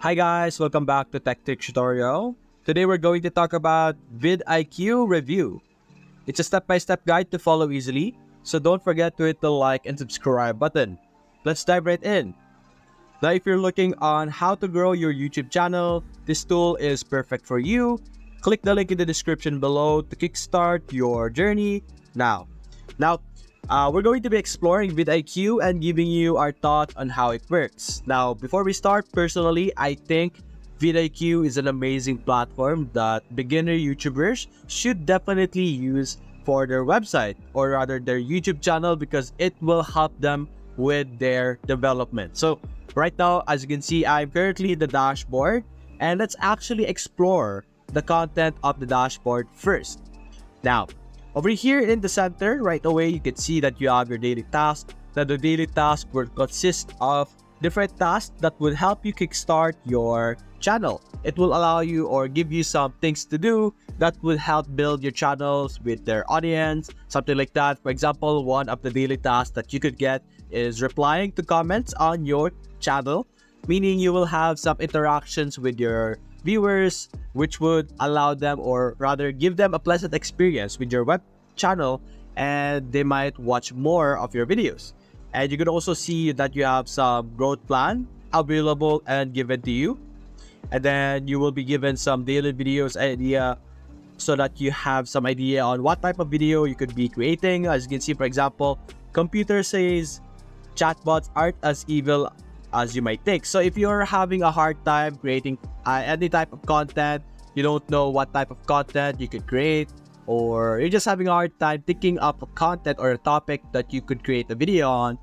Hi guys, welcome back to Tech Tutorial. Today we're going to talk about VidIQ review. It's a step-by-step guide to follow easily, so don't forget to hit the like and subscribe button. Let's dive right in. Now if you're looking on how to grow your YouTube channel, this tool is perfect for you. Click the link in the description below to kickstart your journey now. We're going to be exploring VidIQ and giving you our thought on how it works. Now, before we start, personally, I think VidIQ is an amazing platform that beginner YouTubers should definitely use for their website, or rather their YouTube channel, because it will help them with their development. So right now, as you can see, I'm currently in the dashboard, and let's actually explore the content of the dashboard first. Now, over here in the center, right away, you can see that you have your daily task. That the daily task will consist of different tasks that will help you kickstart your channel. It will allow you or give you some things to do that will help build your channels with their audience, something like that. For example, one of the daily tasks that you could get is replying to comments on your channel, meaning you will have some interactions with your viewers, which would allow them, or rather give them, a pleasant experience with your web channel, and they might watch more of your videos. And you can also see that you have some growth plan available and given to you, and then you will be given some daily videos idea so that you have some idea on what type of video you could be creating. As you can see, for example, computer says chatbots aren't as evil as you might think. So if you're having a hard time creating any type of content, you don't know what type of content you could create, or you're just having a hard time thinking up a content or a topic that you could create a video on,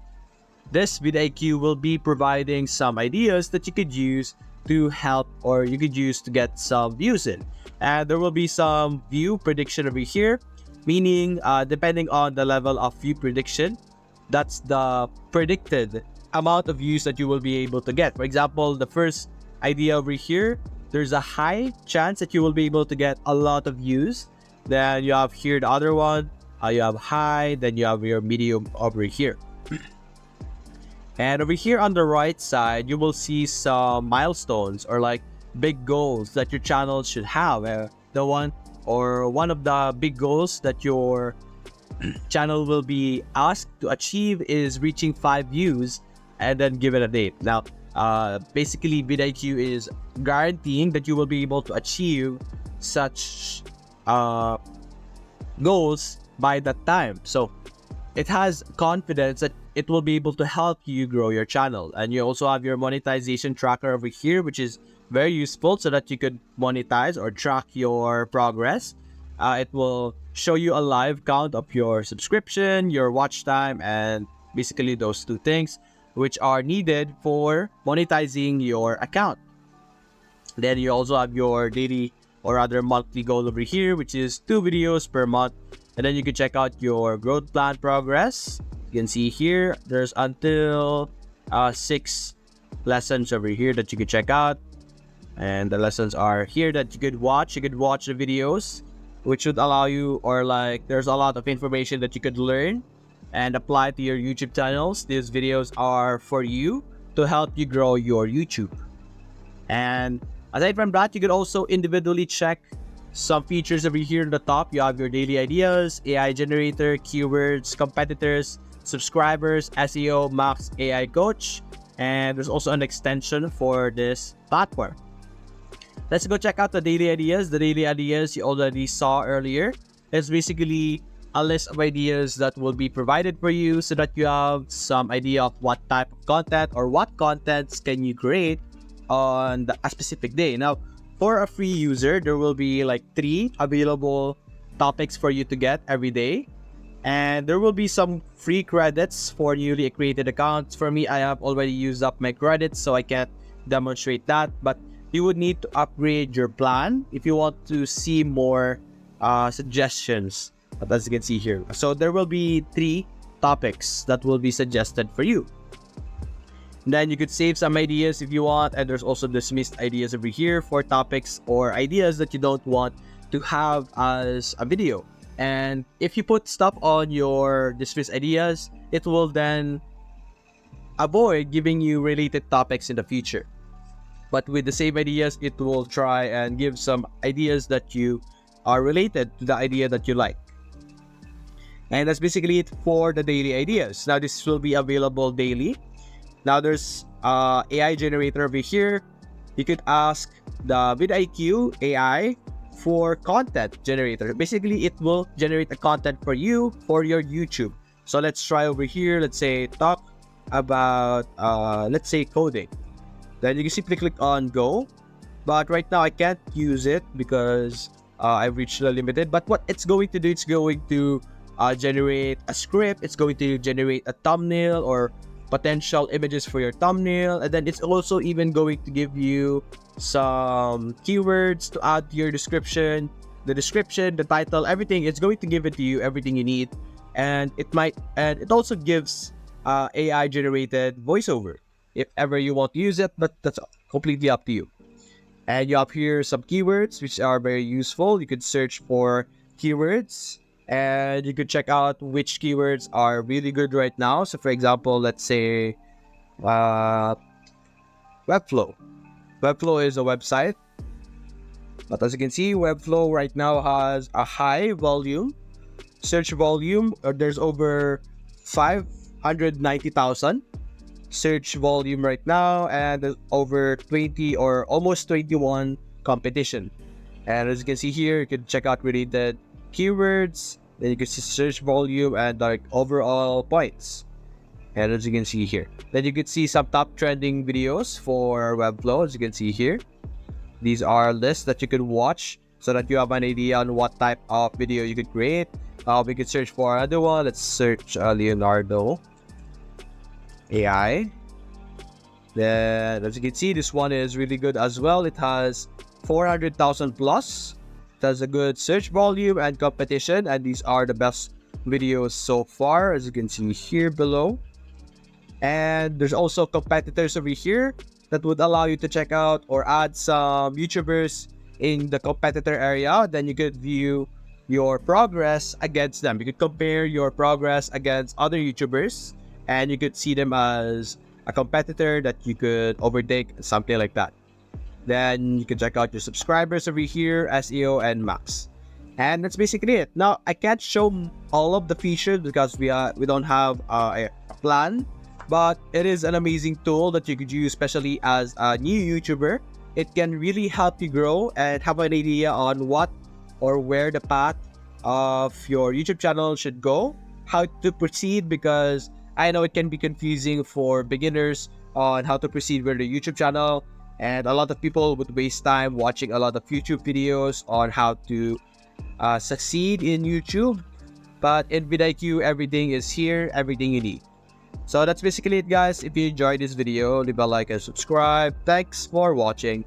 this VidIQ will be providing some ideas that you could use to help, or you could use to get some views in. And there will be some view prediction over here, meaning depending on the level of view prediction, that's the predicted amount of views that you will be able to get. For example, the first idea over here, there's a high chance that you will be able to get a lot of views. Then you have here the other one, you have high, then you have your medium over here. And over here on the right side, you will see some milestones, or like big goals that your channel should have. One of the big goals that your channel will be asked to achieve is reaching 5 views and then give it a date. Now, basically VidIQ is guaranteeing that you will be able to achieve such goals by that time. So it has confidence that it will be able to help you grow your channel. And you also have your monetization tracker over here, which is very useful so that you could monetize or track your progress. It will show you a live count of your subscription, your watch time, and basically those two things which are needed for monetizing your account. Then you also have your daily, or rather monthly goal over here, which is 2 videos per month. And then you can check out your growth plan progress. You can see here, there's until 6 lessons over here that you can check out. And the lessons are here that you could watch. You could watch the videos, which would allow you, or like, there's a lot of information that you could learn and apply to your YouTube channels. These videos are for you to help you grow your YouTube. And aside from that, you could also individually check some features over here at the top. You have your daily ideas, AI generator, keywords, competitors, subscribers, SEO, Max AI coach, and there's also an extension for this platform. Let's go check out the daily ideas. The daily ideas you already saw earlier. It's basically a list of ideas that will be provided for you so that you have some idea of what type of content or what contents can you create on a specific day. Now, for a free user, there will be like 3 available topics for you to get every day. And there will be some free credits for newly created accounts. For me, I have already used up my credits, so I can't demonstrate that. But you would need to upgrade your plan if you want to see more suggestions, as you can see here. So there will be 3 topics that will be suggested for you. And then you could save some ideas if you want, and there's also dismissed ideas over here for topics or ideas that you don't want to have as a video. And if you put stuff on your dismissed ideas, it will then avoid giving you related topics in the future. but with the same ideas, it will try and give some ideas that you are related to the idea that you like. And that's basically it for the daily ideas. Now this will be available daily. Now there's AI generator over here. You could ask the VidIQ AI for content generator. Basically, it will generate a content for you for your YouTube. So let's try over here. Let's say talk about let's say coding. Then you can simply click on go. But right now I can't use it because I've reached the limited. But what it's going to do, it's going to generate a script. It's going to generate a thumbnail or potential images for your thumbnail, and then it's also even going to give you some keywords to add to your description, the title, everything. It's going to give it to you everything you need, and it also gives AI generated voiceover if ever you want to use it, but that's completely up to you. And you have here some keywords which are very useful. You could search for keywords, and you could check out which keywords are really good right now. So for example, let's say Webflow. Webflow is a website, but as you can see, Webflow right now has a high volume, search volume. There's over 590,000 search volume right now, and there's over 20 or almost 21 competition. And as you can see here, you can check out related keywords, then you can see search volume and like overall points. And as you can see here, then you can see some top trending videos for Webflow. As you can see here, these are lists that you can watch so that you have an idea on what type of video you could create. We could search for another one. Let's search Leonardo AI. Then as you can see, this one is really good as well. It has 400,000 plus. It has a good search volume and competition, and these are the best videos so far, as you can see here below. And there's also competitors over here that would allow you to check out or add some YouTubers in the competitor area. Then you could view your progress against them. You could compare your progress against other YouTubers, and you could see them as a competitor that you could overtake, something like that. Then you can check out your subscribers over here, SEO and max. And that's basically it. Now I can't show all of the features because we don't have a plan, but it is an amazing tool that you could use, especially as a new YouTuber. It can really help you grow and have an idea on what or where the path of your YouTube channel should go, how to proceed, because I know it can be confusing for beginners on how to proceed with the YouTube channel, and a lot of people would waste time watching a lot of YouTube videos on how to succeed in YouTube. But in VidIQ, everything is here, everything you need. So that's basically it, guys. If you enjoyed this video, leave a like and subscribe. Thanks for watching.